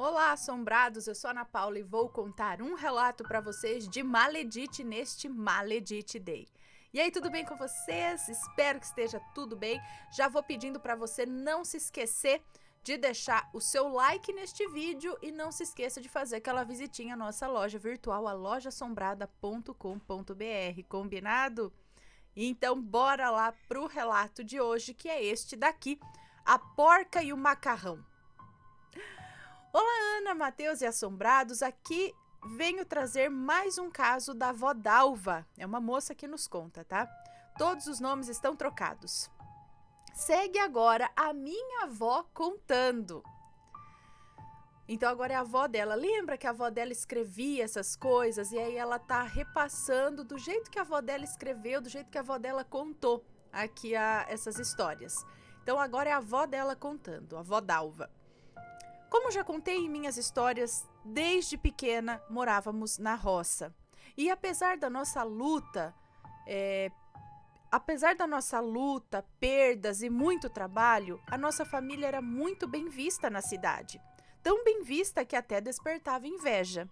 Olá, assombrados! Eu sou a Ana Paula e vou contar um relato para vocês de Maledite neste Maledite Day. E aí, tudo bem com vocês? Espero que esteja tudo bem. Já vou pedindo para você não se esquecer de deixar o seu like neste vídeo e não se esqueça de fazer aquela visitinha à nossa loja virtual, a lojaassombrada.com.br, combinado? Então, bora lá pro relato de hoje, que é este daqui, A Porca e o Macarrão. Olá, Ana, Matheus e assombrados, aqui venho trazer mais um caso da avó Dalva. É uma moça que nos conta, tá? Todos os nomes estão trocados. Segue agora a minha avó contando. Então agora é a avó dela. Lembra que a avó dela escrevia essas coisas e aí ela tá repassando do jeito que a avó dela escreveu, do jeito que a avó dela contou aqui essas histórias. Então agora é a avó dela contando, a avó Dalva. Como já contei em minhas histórias, desde pequena morávamos na roça. E apesar da nossa luta, perdas e muito trabalho, a nossa família era muito bem vista na cidade. Tão bem vista que até despertava inveja.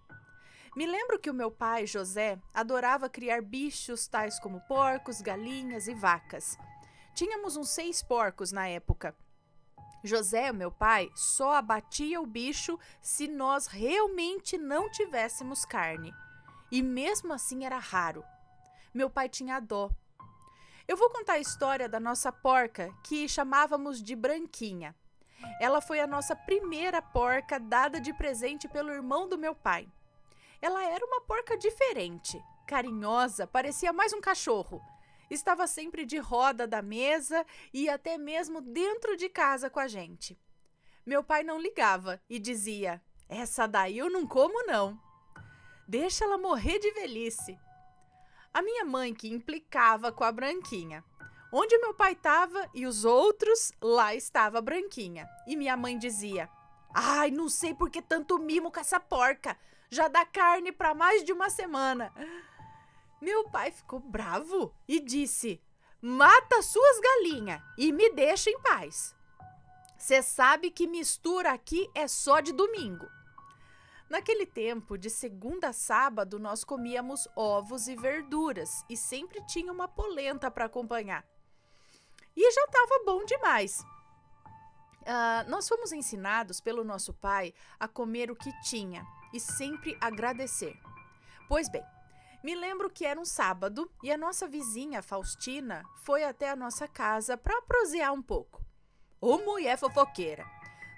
Me lembro que o meu pai, José, adorava criar bichos tais como porcos, galinhas e vacas. Tínhamos uns 6 porcos na época. José, o meu pai, só abatia o bicho se nós realmente não tivéssemos carne. E mesmo assim era raro. Meu pai tinha dó. Eu vou contar a história da nossa porca, que chamávamos de Branquinha. Ela foi a nossa primeira porca dada de presente pelo irmão do meu pai. Ela era uma porca diferente, carinhosa, parecia mais um cachorro. Estava sempre de roda da mesa e até mesmo dentro de casa com a gente. Meu pai não ligava e dizia: "Essa daí eu não como não. Deixa ela morrer de velhice." A minha mãe que implicava com a Branquinha. Onde meu pai estava e os outros, lá estava a Branquinha. E minha mãe dizia: "Ai, não sei por que tanto mimo com essa porca. Já dá carne para mais de uma semana." Meu pai ficou bravo e disse: "Mata suas galinhas e me deixa em paz. Cê sabe que mistura aqui é só de domingo." Naquele tempo, de segunda a sábado, nós comíamos ovos e verduras e sempre tinha uma polenta para acompanhar. E já estava bom demais. Nós fomos ensinados pelo nosso pai a comer o que tinha e sempre agradecer. Pois bem, me lembro que era um sábado e a nossa vizinha, Faustina, foi até a nossa casa para prosear um pouco. Ô mulher fofoqueira!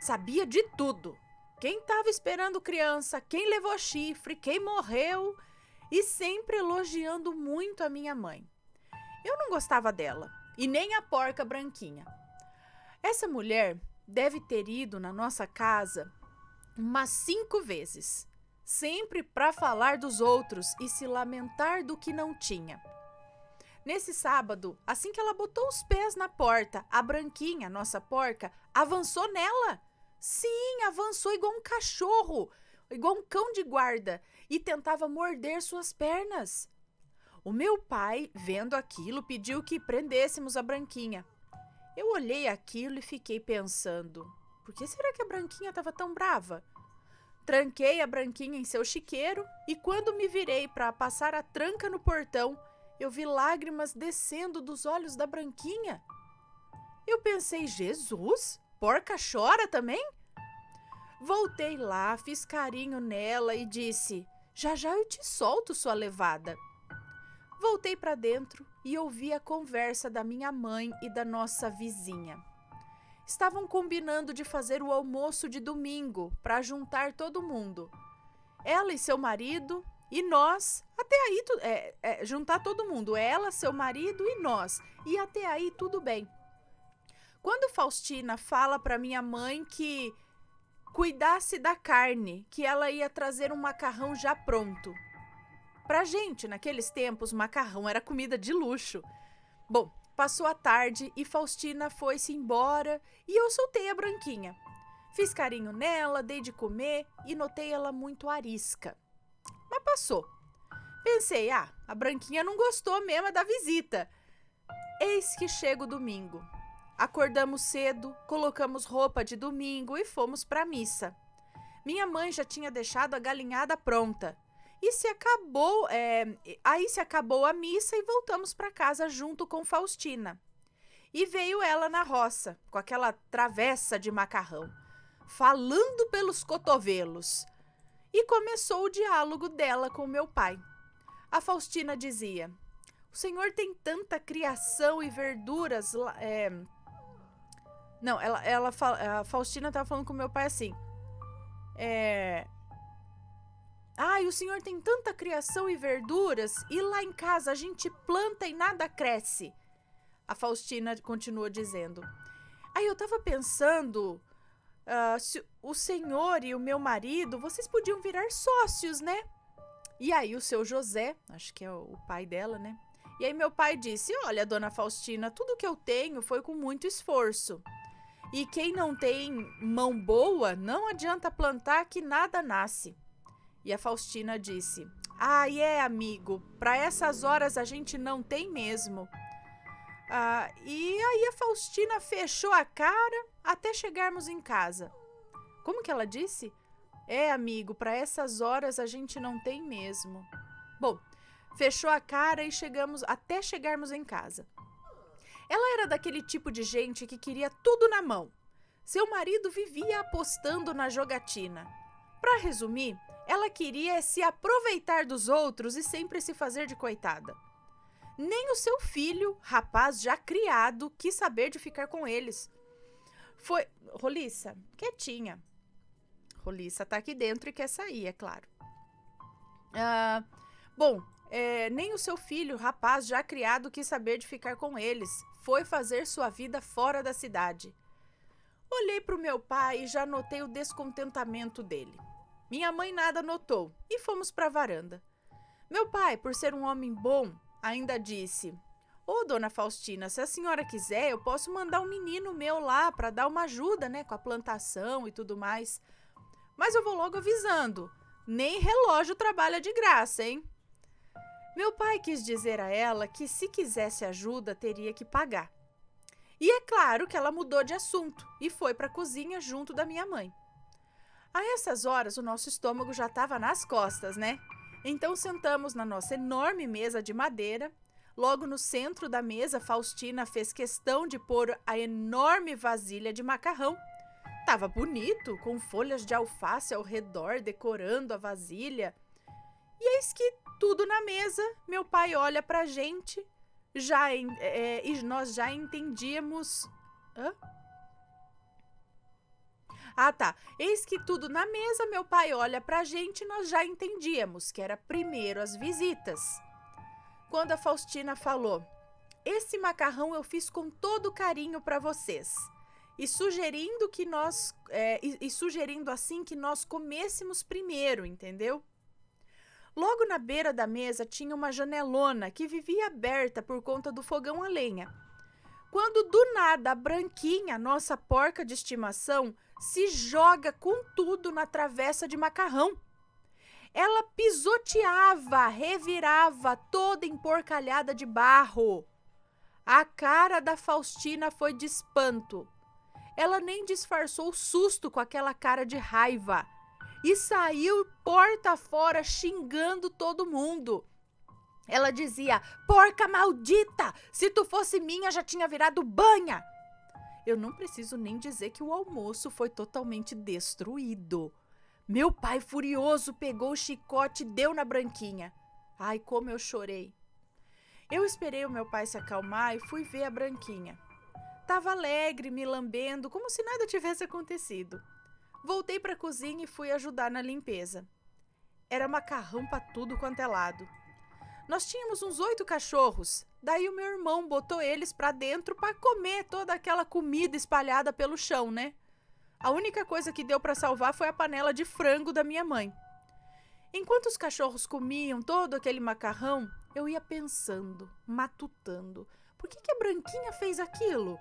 Sabia de tudo. Quem estava esperando criança, quem levou chifre, quem morreu e sempre elogiando muito a minha mãe. Eu não gostava dela e nem a porca Branquinha. Essa mulher deve ter ido na nossa casa umas 5 vezes. Sempre para falar dos outros e se lamentar do que não tinha. Nesse sábado, assim que ela botou os pés na porta, a Branquinha, nossa porca, avançou nela. Sim, avançou igual um cachorro, igual um cão de guarda, e tentava morder suas pernas. O meu pai, vendo aquilo, pediu que prendêssemos a Branquinha. Eu olhei aquilo e fiquei pensando: por que será que a Branquinha estava tão brava? Tranquei a Branquinha em seu chiqueiro e quando me virei para passar a tranca no portão, eu vi lágrimas descendo dos olhos da Branquinha. Eu pensei: Jesus, porca chora também? Voltei lá, fiz carinho nela e disse: já já eu te solto, sua levada. Voltei para dentro e ouvi a conversa da minha mãe e da nossa vizinha. Estavam combinando de fazer o almoço de domingo para juntar todo mundo. Ela e seu marido e nós, até aí, juntar todo mundo, ela, seu marido e nós. E até aí tudo bem. Quando Faustina fala para minha mãe que cuidasse da carne, que ela ia trazer um macarrão já pronto. Pra gente, naqueles tempos, macarrão era comida de luxo. Bom, passou a tarde e Faustina foi-se embora e eu soltei a Branquinha. Fiz carinho nela, dei de comer e notei ela muito arisca. Mas passou. Pensei: a Branquinha não gostou mesmo da visita. Eis que chega o domingo. Acordamos cedo, colocamos roupa de domingo e fomos para a missa. Minha mãe já tinha deixado a galinhada pronta. Aí se acabou a missa e voltamos para casa junto com Faustina. E veio ela na roça, com aquela travessa de macarrão, falando pelos cotovelos. E começou o diálogo dela com meu pai. A Faustina dizia: o senhor tem tanta criação e verduras. A Faustina estava falando com meu pai assim. O senhor tem tanta criação e verduras e lá em casa a gente planta e nada cresce. A Faustina continuou dizendo. Eu estava pensando, se o senhor e o meu marido, vocês podiam virar sócios, né? E aí o seu José, acho que é o pai dela, né? E aí meu pai disse: olha, dona Faustina, tudo que eu tenho foi com muito esforço. E quem não tem mão boa, não adianta plantar que nada nasce. E a Faustina disse: amigo, para essas horas a gente não tem mesmo. E aí a Faustina fechou a cara até chegarmos em casa. Como que ela disse? Amigo, para essas horas a gente não tem mesmo. Bom, fechou a cara e até chegarmos em casa. Ela era daquele tipo de gente que queria tudo na mão. Seu marido vivia apostando na jogatina. Para resumir, ela queria se aproveitar dos outros e sempre se fazer de coitada. Nem o seu filho, rapaz já criado, quis saber de ficar com eles. Roliça, quietinha. Roliça tá aqui dentro e quer sair, é claro. Nem o seu filho, rapaz já criado, quis saber de ficar com eles. Foi fazer sua vida fora da cidade. Olhei para o meu pai e já notei o descontentamento dele. Minha mãe nada notou e fomos para a varanda. Meu pai, por ser um homem bom, ainda disse: dona Faustina, se a senhora quiser, eu posso mandar um menino meu lá para dar uma ajuda, né, com a plantação e tudo mais. Mas eu vou logo avisando, nem relógio trabalha de graça, hein? Meu pai quis dizer a ela que se quisesse ajuda, teria que pagar. E é claro que ela mudou de assunto e foi para a cozinha junto da minha mãe. A essas horas, o nosso estômago já estava nas costas, né? Então sentamos na nossa enorme mesa de madeira. Logo no centro da mesa, Faustina fez questão de pôr a enorme vasilha de macarrão. Tava bonito, com folhas de alface ao redor, decorando a vasilha. E eis que tudo na mesa, meu pai olha pra gente, e nós já entendíamos... Eis que tudo na mesa, meu pai olha pra gente e nós já entendíamos que era primeiro as visitas. Quando a Faustina falou: esse macarrão eu fiz com todo carinho para vocês, e sugerindo assim que nós comêssemos primeiro, entendeu? Logo na beira da mesa tinha uma janelona que vivia aberta por conta do fogão a lenha. Quando do nada a Branquinha, nossa porca de estimação, se joga com tudo na travessa de macarrão. Ela pisoteava, revirava, toda emporcalhada de barro. A cara da Faustina foi de espanto. Ela nem disfarçou o susto com aquela cara de raiva e saiu porta fora xingando todo mundo. Ela dizia: porca maldita, se tu fosse minha já tinha virado banha. Eu não preciso nem dizer que o almoço foi totalmente destruído. Meu pai, furioso, pegou o chicote e deu na Branquinha. Ai, como eu chorei. Eu esperei o meu pai se acalmar e fui ver a Branquinha. Tava alegre, me lambendo, como se nada tivesse acontecido. Voltei para a cozinha e fui ajudar na limpeza. Era macarrão para tudo quanto é lado. Nós tínhamos uns 8 cachorros. Daí o meu irmão botou eles para dentro para comer toda aquela comida espalhada pelo chão, né? A única coisa que deu para salvar foi a panela de frango da minha mãe. Enquanto os cachorros comiam todo aquele macarrão, eu ia pensando, matutando. Por que a Branquinha fez aquilo?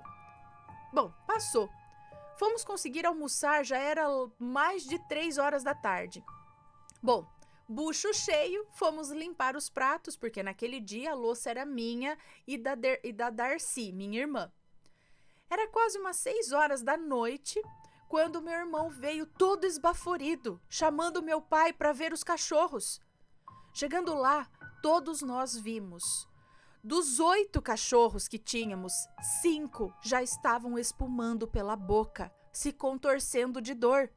Bom, passou. Fomos conseguir almoçar, já era mais de 3 horas da tarde. Bom, bucho cheio, fomos limpar os pratos, porque naquele dia a louça era minha e da Darcy, minha irmã. Era quase umas 6 horas da noite, quando meu irmão veio todo esbaforido, chamando meu pai para ver os cachorros. Chegando lá, todos nós vimos. Dos 8 cachorros que tínhamos, 5 já estavam espumando pela boca, se contorcendo de dor.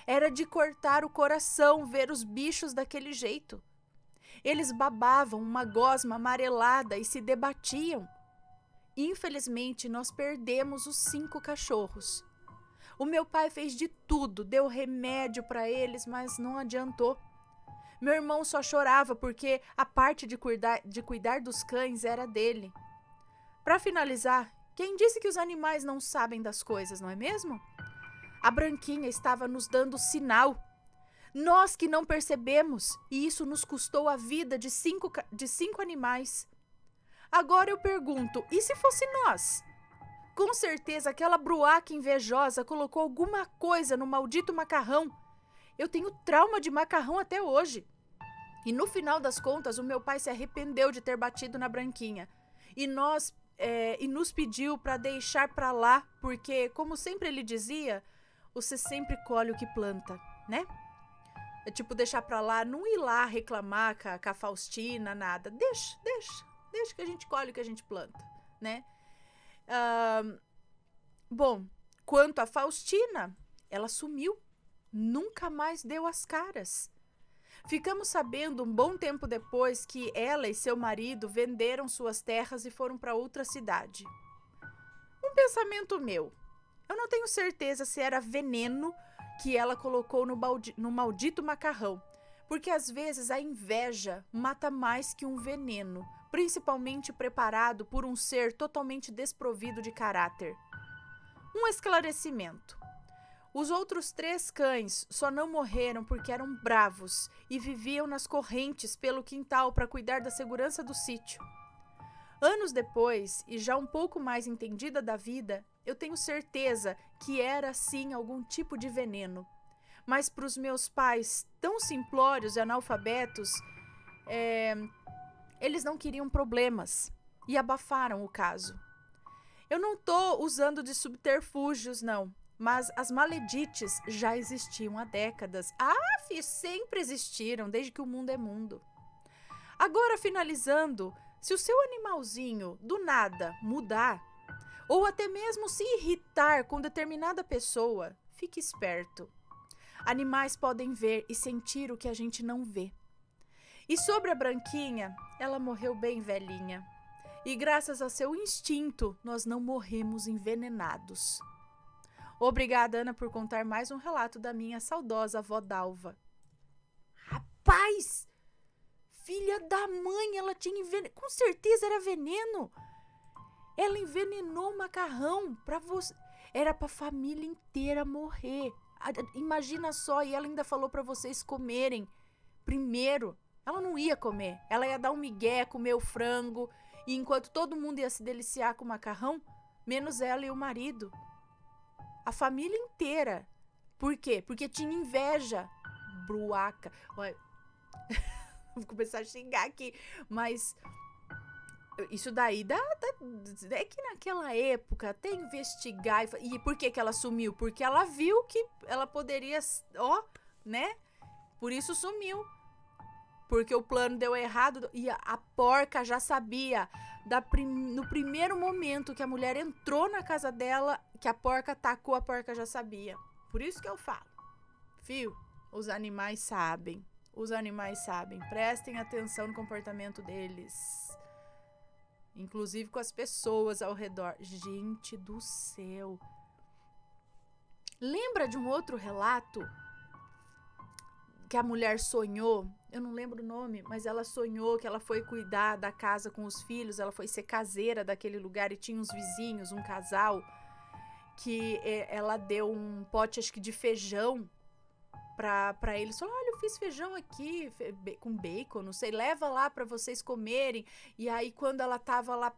Era de cortar o coração ver os bichos daquele jeito. Eles babavam uma gosma amarelada e se debatiam. Infelizmente, nós perdemos os 5 cachorros. O meu pai fez de tudo, deu remédio para eles, mas não adiantou. Meu irmão só chorava porque a parte de cuidar dos cães era dele. Para finalizar, quem disse que os animais não sabem das coisas, não é mesmo? A Branquinha estava nos dando sinal. Nós que não percebemos, e isso nos custou a vida de 5 animais. Agora eu pergunto, e se fosse nós? Com certeza aquela bruaca invejosa colocou alguma coisa no maldito macarrão. Eu tenho trauma de macarrão até hoje. E no final das contas, o meu pai se arrependeu de ter batido na Branquinha. E nos pediu para deixar para lá, porque, como sempre ele dizia, você sempre colhe o que planta, né? É tipo deixar para lá, não ir lá reclamar com a Faustina, nada. Deixa que a gente colhe o que a gente planta, né? Bom, quanto a Faustina, ela sumiu. Nunca mais deu as caras. Ficamos sabendo um bom tempo depois que ela e seu marido venderam suas terras e foram para outra cidade. Um pensamento meu. Eu não tenho certeza se era veneno que ela colocou no maldito macarrão, porque às vezes a inveja mata mais que um veneno, principalmente preparado por um ser totalmente desprovido de caráter. Um esclarecimento. Os outros 3 cães só não morreram porque eram bravos e viviam nas correntes pelo quintal para cuidar da segurança do sítio. Anos depois, e já um pouco mais entendida da vida, eu tenho certeza que era sim algum tipo de veneno. Mas para os meus pais, tão simplórios e analfabetos, eles não queriam problemas e abafaram o caso. Eu não estou usando de subterfúgios, não. Mas as maledites já existiam há décadas. Sempre existiram, desde que o mundo é mundo. Agora, finalizando, se o seu animalzinho, do nada, mudar, ou até mesmo se irritar com determinada pessoa, fique esperto. Animais podem ver e sentir o que a gente não vê. E sobre a Branquinha, ela morreu bem velhinha. E graças a seu instinto, nós não morremos envenenados. Obrigada, Ana, por contar mais um relato da minha saudosa avó Dalva. Rapaz! Filha da mãe, ela tinha envenenado. Com certeza era veneno. Ela envenenou o macarrão para você. Era para a família inteira morrer. Imagina só, e ela ainda falou para vocês comerem primeiro. Ela não ia comer. Ela ia dar um migué, comer o frango. E enquanto todo mundo ia se deliciar com o macarrão, menos ela e o marido. A família inteira. Por quê? Porque tinha inveja. Bruaca. Olha, vou começar a xingar aqui. Mas isso daí é que naquela época até investigar. E por que ela sumiu? Porque ela viu que ela poderia, né? Por isso sumiu. Porque o plano deu errado e a porca já sabia. No primeiro momento que a mulher entrou na casa dela, que a porca atacou, a porca já sabia. Por isso que eu falo. Fio, os animais sabem. Os animais sabem. Prestem atenção no comportamento deles. Inclusive com as pessoas ao redor. Gente do céu. Lembra de um outro relato? Que a mulher sonhou, eu não lembro o nome, mas ela sonhou que ela foi cuidar da casa com os filhos, ela foi ser caseira daquele lugar e tinha uns vizinhos, um casal, que ela deu um pote, acho que de feijão pra eles. Falou, olha, eu fiz feijão aqui, com bacon, não sei, leva lá pra vocês comerem. E aí, quando ela tava lá,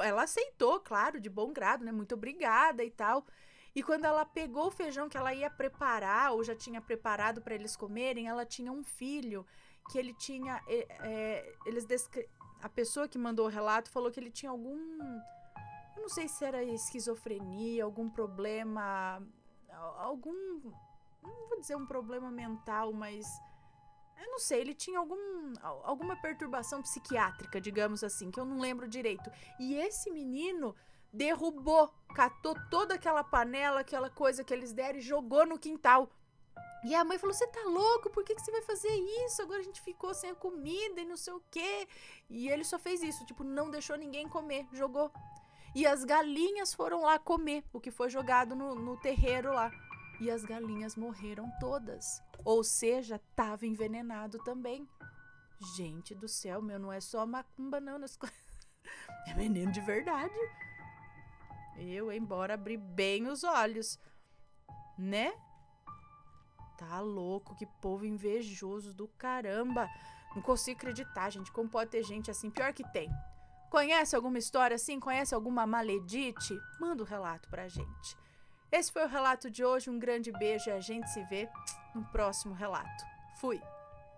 ela aceitou, claro, de bom grado, né, muito obrigada e tal. E quando ela pegou o feijão que ela ia preparar, ou já tinha preparado para eles comerem, ela tinha um filho que ele tinha... a pessoa que mandou o relato falou que ele tinha Eu não sei se era esquizofrenia, algum problema, não vou dizer um problema mental, mas eu não sei, ele tinha alguma perturbação psiquiátrica, digamos assim, que eu não lembro direito. E esse menino derrubou, catou toda aquela panela, aquela coisa que eles deram e jogou no quintal. E a mãe falou, você tá louco? Por que você vai fazer isso? Agora a gente ficou sem a comida e não sei o quê. E ele só fez isso, tipo, não deixou ninguém comer, jogou. E as galinhas foram lá comer o que foi jogado no terreiro lá. E as galinhas morreram todas. Ou seja, tava envenenado também. Gente do céu, meu, não é só macumba não. É veneno de verdade. Embora abrir bem os olhos, né? Tá louco, que povo invejoso do caramba. Não consigo acreditar, gente, como pode ter gente assim. Pior que tem. Conhece alguma história assim? Conhece alguma maledite? Manda um relato pra gente. Esse foi o relato de hoje. Um grande beijo e a gente se vê no próximo relato. Fui!